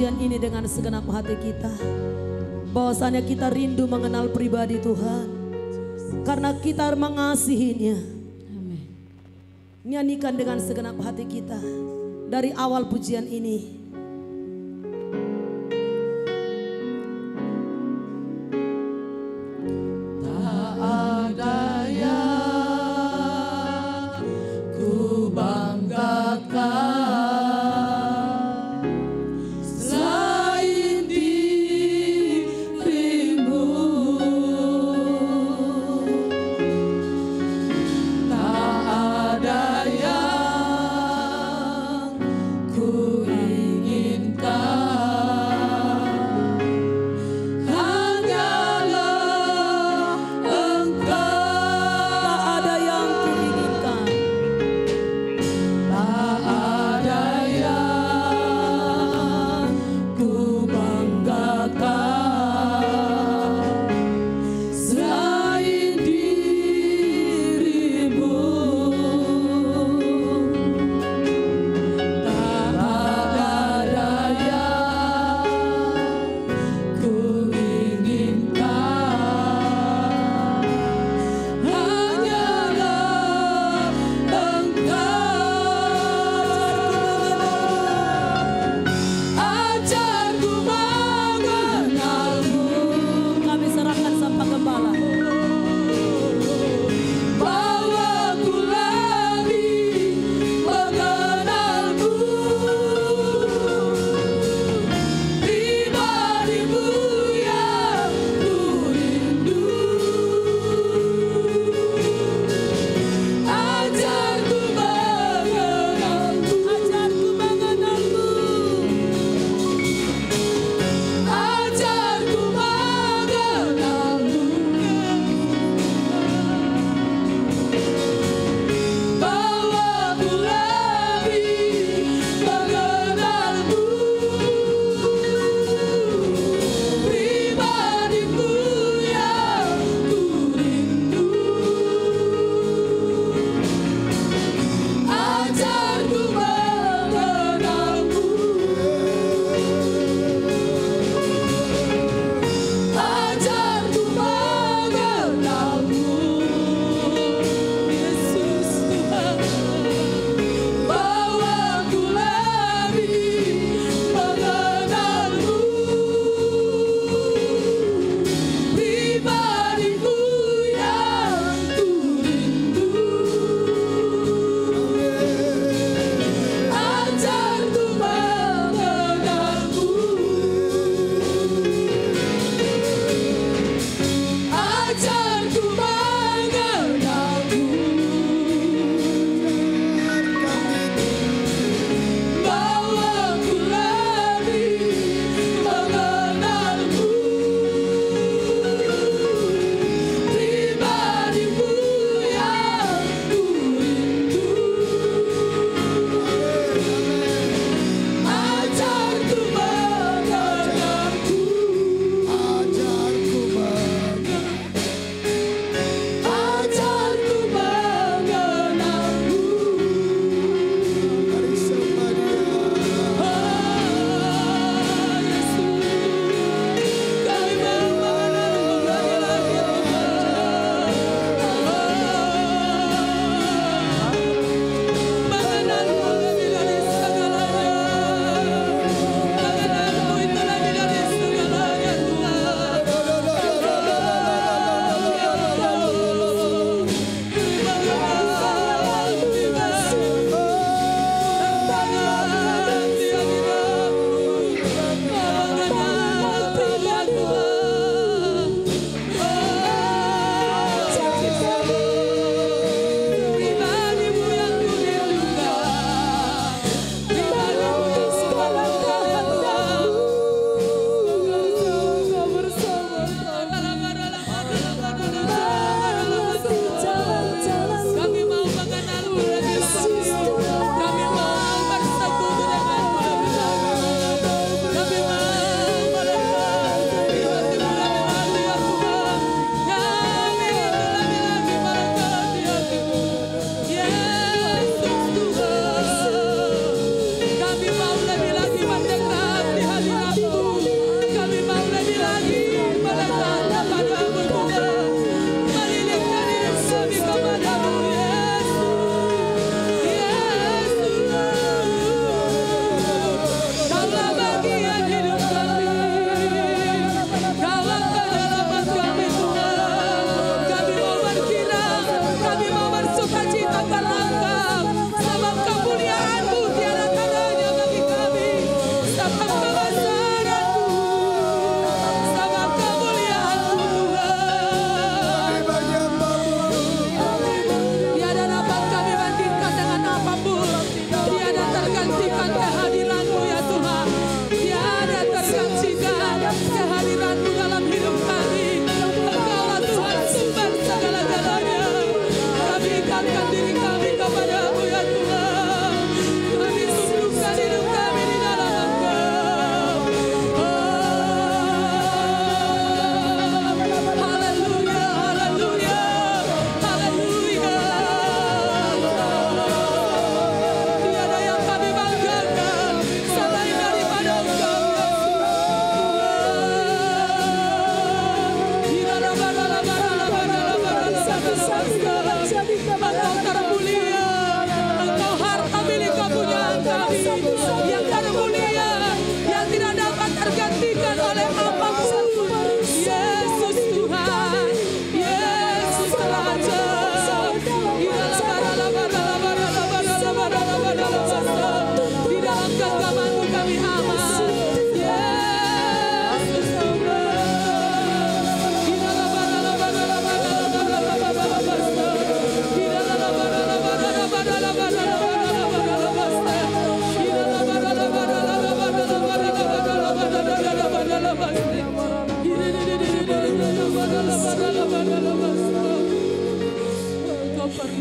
pujian ini dengan segenap hati kita. Bahwasannya kita rindu mengenal pribadi Tuhan. Karena kita mengasihinya. Nyanyikan dengan segenap hati kita. Dari awal pujian ini. Ku ingin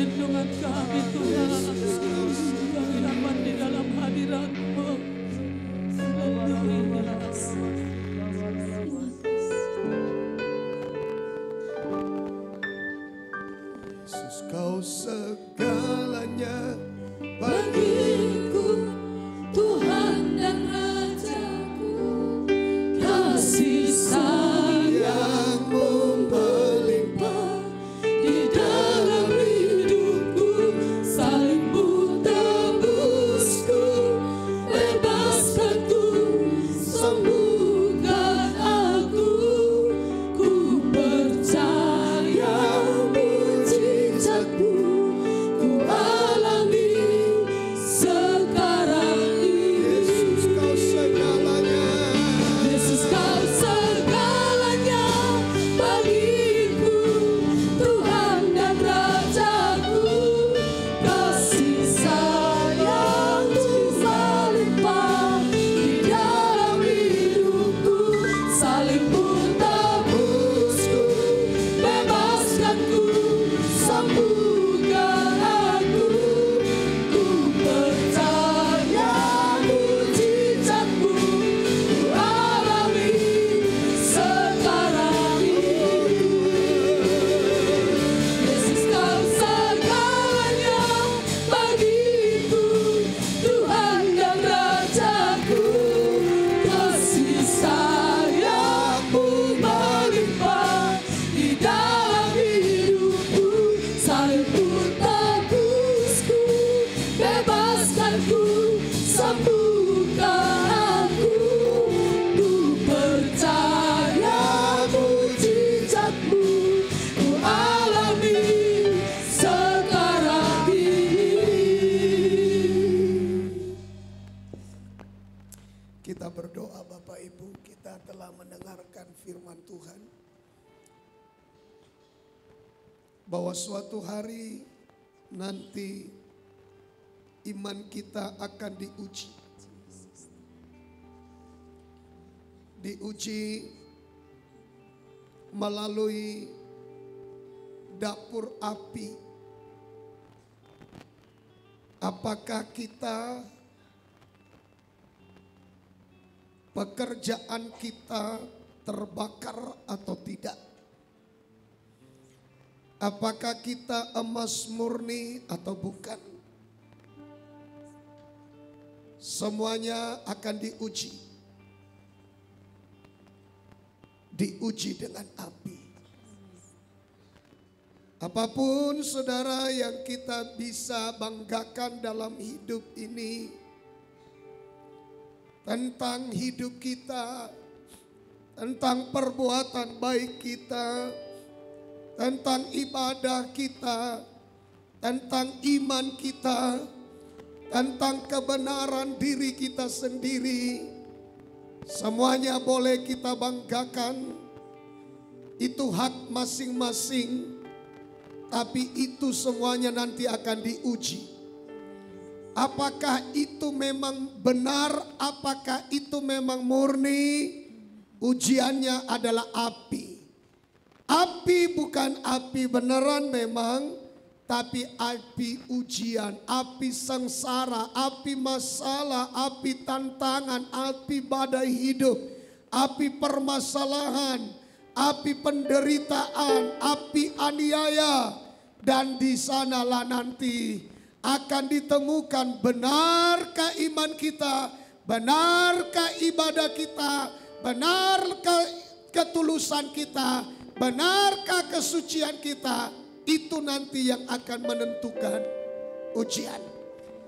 perlindungan kami Tuhan. Kami aman di dalam hadirat-Mu. Haleluya. Yesus, Kau segalanya bagiku, Tuhan dan Rajaku. Kasih sayang-Mu melimpah di dalam hidupku, salib-Mu tebusku, bebaskanku, sembuhkan aku. Ku percaya mujizat-Mu, ku alami sekarang ini. Yesus, Kau segalanya. Yesus, Kau segalanya bagiku, Tuhan dan Rajaku. Kasih sayang-Mu melimpah di dalam hidupku, salib-Mu tebusku, bebaskanku, sembuhkan aku. Ku percaya mujizat-Mu, ku alami sekarang ini. Yesus, Kau segalanya bagiku, Tuhan dan Rajaku. Kasih sayang-Mu melimpah di dalam hidupku, salib-Mu tebusku, bebaskanku, sembuhkan aku. Ku percaya mujizat-Mu, ku alami sekarang ini. Kita berdoa Bapak Ibu, kita telah mendengarkan firman Tuhan. Bahwa suatu hari nanti iman kita akan diuji. Diuji melalui dapur api. Apakah kita, pekerjaan kita terbakar atau tidak? Apakah kita emas murni atau bukan? Semuanya akan diuji. Diuji dengan api. Apapun saudara yang kita bisa banggakan dalam hidup ini, tentang hidup kita, tentang perbuatan baik kita, tentang ibadah kita, tentang iman kita, tentang kebenaran diri kita sendiri, semuanya boleh kita banggakan. Itu hak masing-masing, tapi itu semuanya nanti akan diuji. Apakah itu memang benar? Apakah itu memang murni? Ujiannya adalah api. Api bukan api beneran memang, tapi api ujian, api sengsara, api masalah, api tantangan, api badai hidup, api permasalahan, api penderitaan, api aniaya. Dan di sanalah nanti akan ditemukan benarkah iman kita, benarkah ibadah kita, benarkah ketulusan kita, benarkah kesucian kita. Itu nanti yang akan menentukan ujian.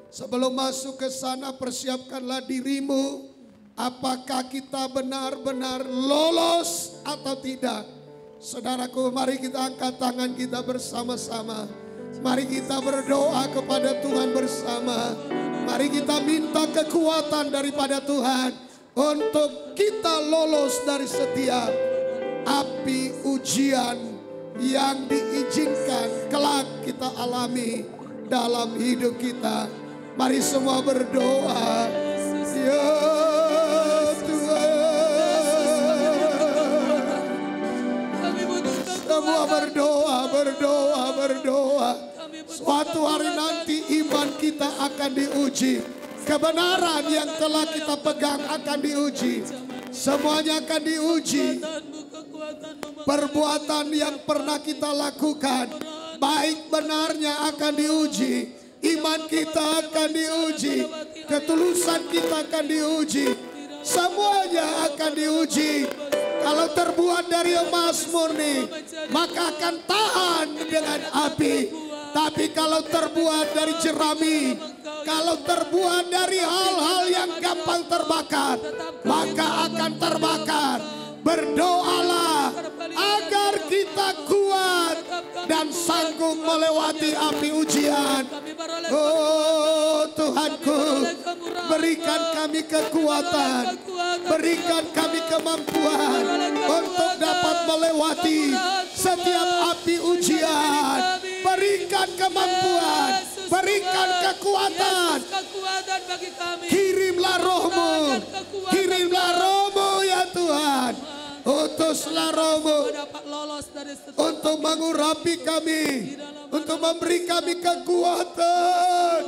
Sebelum masuk ke sana, persiapkanlah dirimu. Apakah kita benar-benar lolos atau tidak? Saudaraku, mari kita angkat tangan kita bersama-sama. Mari kita berdoa kepada Tuhan bersama. Mari kita minta kekuatan daripada Tuhan untuk kita lolos dari setiap api ujian yang diizinkan kelak kita alami dalam hidup kita. Mari semua berdoa. Ya Tuhan. Semua berdoa, berdoa, berdoa. Suatu hari nanti iman kita akan diuji. Kebenaran yang telah kita pegang akan diuji. Semuanya akan diuji. Perbuatan yang pernah kita lakukan, baik benarnya akan diuji. Iman kita akan diuji. Ketulusan kita akan diuji. Semuanya akan diuji. Kalau terbuat dari emas murni, maka akan tahan dengan api. Tapi kalau terbuat dari jerami, kalau terbuat dari hal-hal yang gampang terbakar, maka akan terbakar. Berdoalah agar kita kuat dan sanggup melewati api ujian. Oh Tuhanku, berikan kami kekuatan, berikan kami kemampuan untuk dapat melewati setiap api ujian. Berikan kemampuan, berikan kekuatan. Kirimlah rohmu, kirimlah rohmu ya Tuhan. Utuslah rohmu untuk mengurapi kami, untuk memberi kami kekuatan,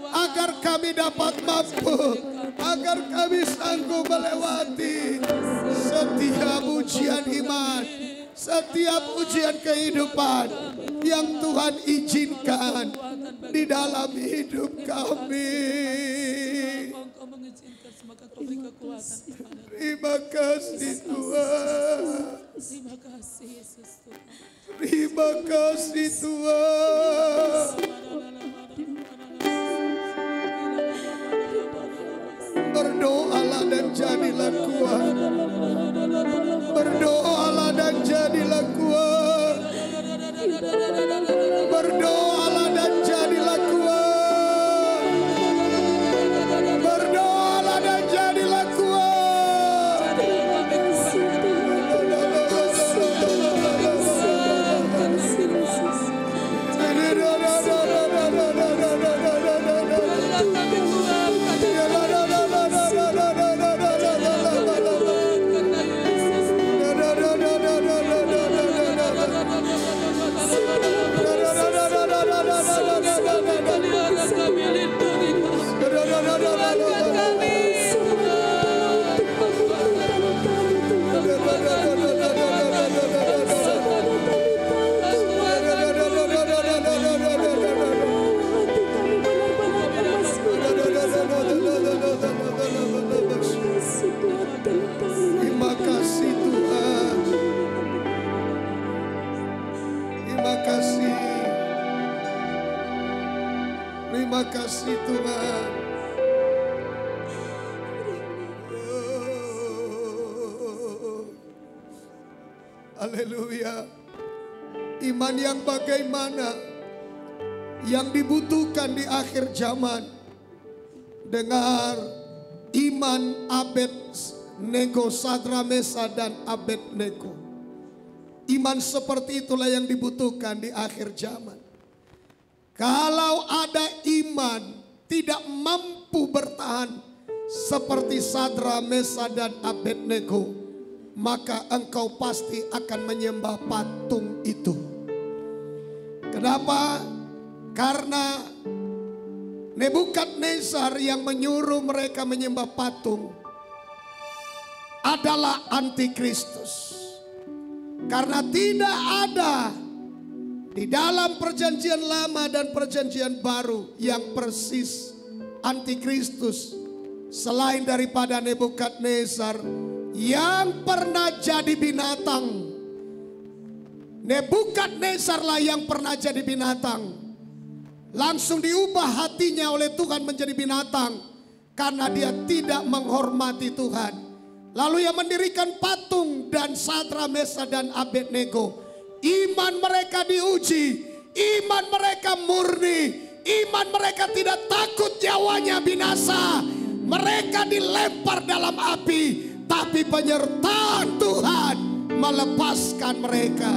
agar kami dapat mampu, agar kami sanggup melewati setiap ujian iman, setiap ujian kehidupan yang Tuhan izinkan di dalam hidup kami. Terima kasih Tuhan. Terima kasih Tuhan. Berdoalah dan jadilah kuat. Berdoalah dan jadilah kuat. Berdoalah dan jadilah kuat. Berdoalah dan jadilah kuat. Terima kasih Tuhan. Terima kasih. Terima kasih Tuhan. Haleluya. Iman yang bagaimana yang dibutuhkan di akhir zaman. Dengar iman Abednego, Sadra, Mesa dan Abednego. Iman seperti itulah yang dibutuhkan di akhir zaman. Kalau ada iman tidak mampu bertahan seperti Sadra, Mesa dan Abednego, maka engkau pasti akan menyembah patung itu. Kenapa? Karena Nebukadnezar yang menyuruh mereka menyembah patung adalah antikristus. Karena tidak ada di dalam perjanjian lama dan perjanjian baru yang persis antikristus selain daripada Nebukadnezar yang pernah jadi binatang. Nebukadnezar lah yang pernah jadi binatang. Langsung diubah hatinya oleh Tuhan menjadi binatang karena dia tidak menghormati Tuhan. Lalu ia mendirikan patung dan Sadra, Mesa dan Abednego. Iman mereka diuji, iman mereka murni, iman mereka tidak takut nyawanya binasa. Mereka dilempar dalam api, tapi penyertaan Tuhan melepaskan mereka.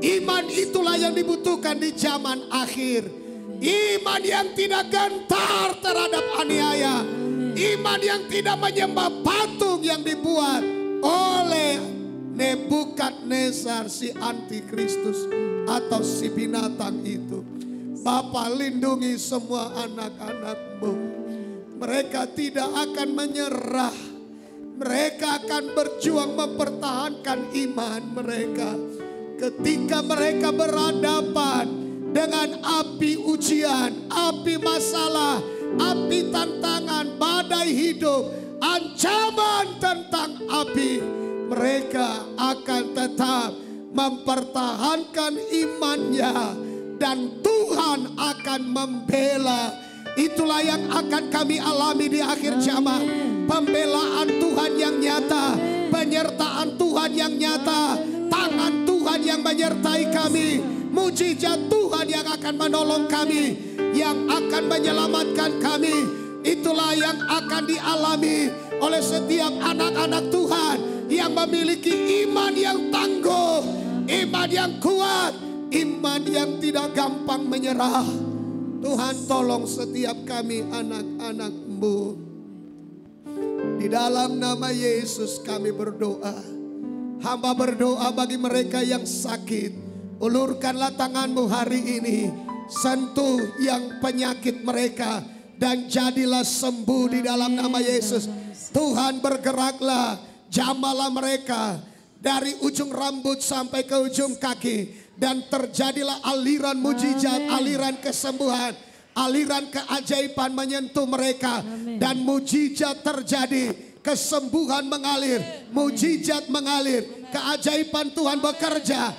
Iman itulah yang dibutuhkan di zaman akhir. Iman yang tidak gentar terhadap aniaya. Iman yang tidak menyembah patung yang dibuat oleh Nebukadnezar si antikristus atau si binatang itu. Bapa, lindungi semua anak-anak-Mu. Mereka tidak akan menyerah. Mereka akan berjuang mempertahankan iman mereka. Ketika mereka berhadapan dengan api ujian, api masalah, api tantangan, badai hidup, ancaman tentang api, mereka akan tetap mempertahankan imannya dan Tuhan akan membela. Itulah yang akan kami alami di akhir zaman. Pembelaan Tuhan yang nyata, penyertaan Tuhan yang nyata, tangan Tuhan yang menyertai kami, mujizat Tuhan yang akan menolong kami, yang akan menyelamatkan kami. Itulah yang akan dialami oleh setiap anak-anak Tuhan yang memiliki iman yang tangguh, iman yang kuat, iman yang tidak gampang menyerah. Tuhan, tolong setiap kami anak-anak-Mu. Di dalam nama Yesus kami berdoa. Hamba berdoa bagi mereka yang sakit. Ulurkanlah tangan-Mu hari ini. Sentuh yang penyakit mereka dan jadilah sembuh di dalam nama Yesus. Tuhan, bergeraklah, jamalah mereka dari ujung rambut sampai ke ujung kaki. Dan terjadilah aliran mujizat, aliran kesembuhan, aliran keajaiban menyentuh mereka. Dan mujizat terjadi, kesembuhan mengalir, mujizat mengalir, keajaiban Tuhan bekerja.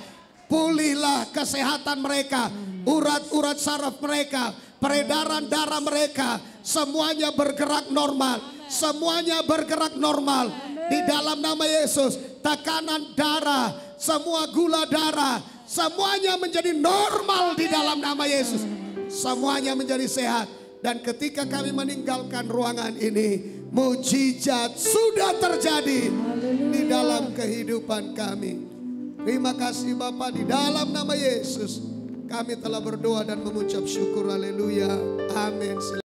Pulihlah kesehatan mereka, urat-urat saraf mereka, peredaran darah mereka, semuanya bergerak normal, semuanya bergerak normal. Di dalam nama Yesus, tekanan darah, semua gula darah, semuanya menjadi normal di dalam nama Yesus. Semuanya menjadi sehat. Dan ketika kami meninggalkan ruangan ini, mujizat sudah terjadi di dalam kehidupan kami. Terima kasih Bapa, di dalam nama Yesus kami telah berdoa dan mengucap syukur. Haleluya. Amin.